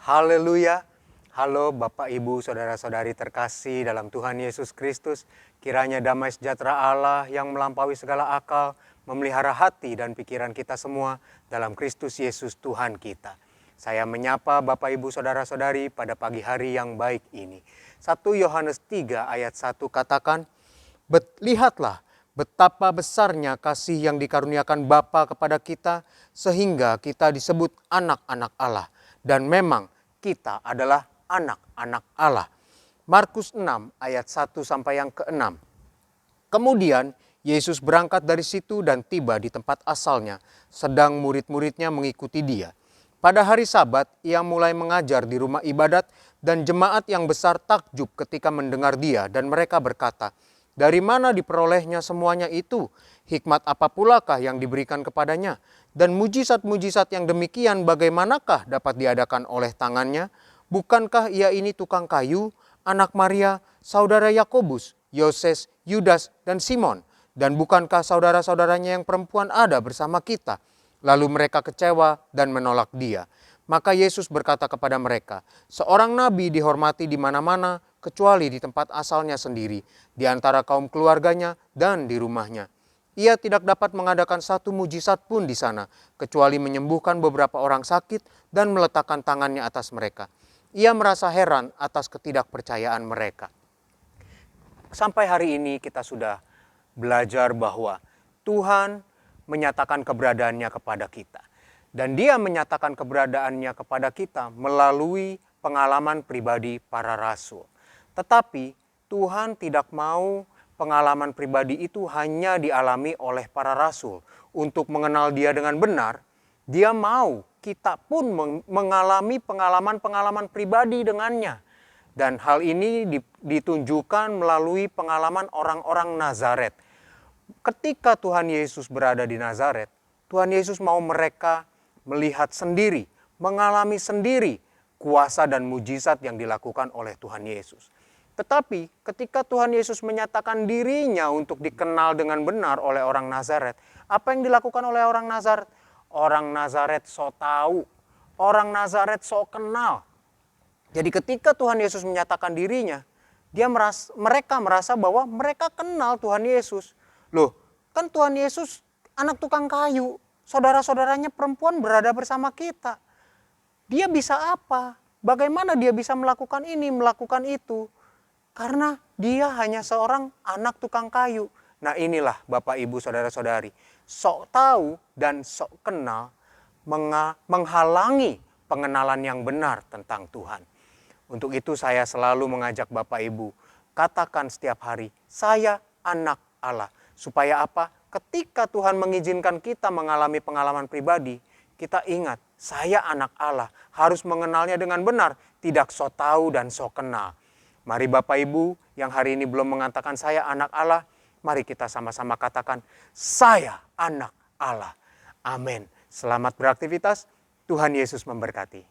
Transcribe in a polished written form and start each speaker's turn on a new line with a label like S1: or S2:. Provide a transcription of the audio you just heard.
S1: Haleluya. Halo Bapak Ibu Saudara-saudari terkasih dalam Tuhan Yesus Kristus. Kiranya damai sejahtera Allah yang melampaui segala akal memelihara hati dan pikiran kita semua dalam Kristus Yesus Tuhan kita. Saya menyapa Bapak Ibu Saudara-saudari pada pagi hari yang baik ini. 1 Yohanes 3 ayat 1 katakan, lihatlah betapa besarnya kasih yang dikaruniakan Bapa kepada kita sehingga kita disebut anak-anak Allah. Dan memang kita adalah anak-anak Allah. Markus 6 ayat 1 sampai yang ke-6. Kemudian Yesus berangkat dari situ dan tiba di tempat asalnya, sedang murid-muridnya mengikuti dia. Pada hari Sabat, ia mulai mengajar di rumah ibadat dan jemaat yang besar takjub ketika mendengar dia dan mereka berkata, "Dari mana diperolehnya semuanya itu? Hikmat apa pulakah yang diberikan kepadanya? Dan mujizat-mujizat yang demikian bagaimanakah dapat diadakan oleh tangannya? Bukankah ia ini tukang kayu, anak Maria, saudara Yakobus, Yoses, Yudas, dan Simon? Dan bukankah saudara-saudaranya yang perempuan ada bersama kita?" Lalu mereka kecewa dan menolak dia. Maka Yesus berkata kepada mereka, "Seorang nabi dihormati di mana-mana kecuali di tempat asalnya sendiri, di antara kaum keluarganya dan di rumahnya. Ia tidak dapat mengadakan satu mujizat pun di sana, kecuali menyembuhkan beberapa orang sakit dan meletakkan tangannya atas mereka." Ia merasa heran atas ketidakpercayaan mereka. Sampai hari ini kita sudah belajar bahwa Tuhan menyatakan keberadaannya kepada kita. Dan dia menyatakan keberadaannya kepada kita melalui pengalaman pribadi para rasul. Tetapi Tuhan tidak mau pengalaman pribadi itu hanya dialami oleh para rasul. Untuk mengenal dia dengan benar, dia mau kita pun mengalami pengalaman-pengalaman pribadi dengannya. Dan hal ini ditunjukkan melalui pengalaman orang-orang Nazaret. Ketika Tuhan Yesus berada di Nazaret, Tuhan Yesus mau mereka melihat sendiri, mengalami sendiri kuasa dan mujizat yang dilakukan oleh Tuhan Yesus. Tetapi ketika Tuhan Yesus menyatakan dirinya untuk dikenal dengan benar oleh orang Nazaret, apa yang dilakukan oleh orang Nazaret? Orang Nazaret sok tahu, orang Nazaret sok kenal. Jadi ketika Tuhan Yesus menyatakan dirinya, mereka merasa bahwa mereka kenal Tuhan Yesus. Loh, kan Tuhan Yesus anak tukang kayu, saudara-saudaranya perempuan berada bersama kita. Dia bisa apa? Bagaimana dia bisa melakukan ini, melakukan itu? Karena dia hanya seorang anak tukang kayu. Nah inilah Bapak Ibu Saudara-saudari, sok tahu dan sok kenal menghalangi pengenalan yang benar tentang Tuhan. Untuk itu saya selalu mengajak Bapak Ibu, katakan setiap hari, saya anak Allah. Supaya apa? Ketika Tuhan mengizinkan kita mengalami pengalaman pribadi, kita ingat, saya anak Allah, harus mengenalnya dengan benar, tidak sok tahu dan sok kenal. Mari Bapak Ibu yang hari ini belum mengatakan saya anak Allah, mari kita sama-sama katakan, saya anak Allah. Amin. Selamat beraktivitas, Tuhan Yesus memberkati.